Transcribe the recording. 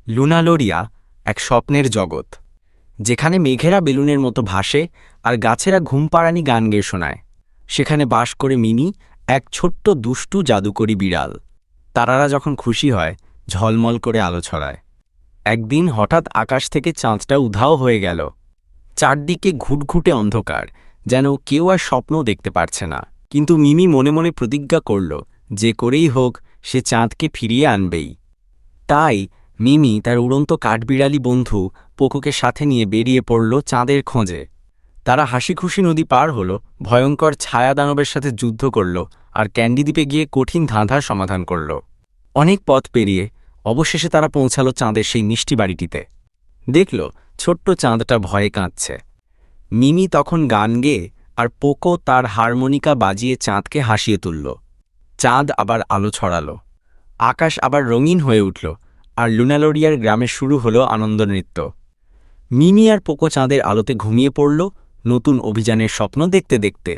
লুনালোরিয়া এক স্বপ্নের জগৎ, যেখানে মেঘেরা বেলুনের মতো ভাসে আর গাছেরা ঘুমপাড়ানি গান গেয়ে শোনায়। সেখানে বাস করে মিনি, এক ছোট্ট দুষ্টু জাদুকরী বিড়াল। তারারা যখন খুশি হয়, ঝলমল করে আলো ছড়ায়। একদিন হঠাৎ আকাশ থেকে চাঁদটা উধাও হয়ে গেল। চারদিকে ঘুটঘুটে অন্ধকার, যেন কেউ আর স্বপ্নও দেখতে পারছে না। কিন্তু মিমি মনে মনে প্রতিজ্ঞা করল, যে করেই হোক সে চাঁদকে ফিরিয়ে আনবেই। তাই মিমি তার উড়ন্ত কাঠবিড়ালি বন্ধু পোকোকে সাথে নিয়ে বেরিয়ে পড়ল চাঁদের খোঁজে। তারা হাসিখুশি নদী পার হল, ভয়ঙ্কর ছায়া দানবের সাথে যুদ্ধ করল, আর ক্যান্ডি দ্বীপে গিয়ে কঠিন ধাঁধার সমাধান করল। অনেক পথ পেরিয়ে অবশেষে তারা পৌঁছালো চাঁদের সেই মিষ্টি বাড়িটিতে। দেখল ছোট্ট চাঁদটা ভয়ে কাঁদছে। মিমি তখন গান গেয়ে আর পোকো তার হারমোনিকা বাজিয়ে চাঁদকে হাসিয়ে তুলল। চাঁদ আবার আলো ছড়ালো, আকাশ আবার রঙিন হয়ে উঠল, আর লুনালোরিয়ার গ্রামে শুরু হলো আনন্দ নৃত্য। মিমি আর পোকো চাঁদের আলোতে ঘুমিয়ে পড়ল, নতুন অভিযানের স্বপ্ন দেখতে দেখতে।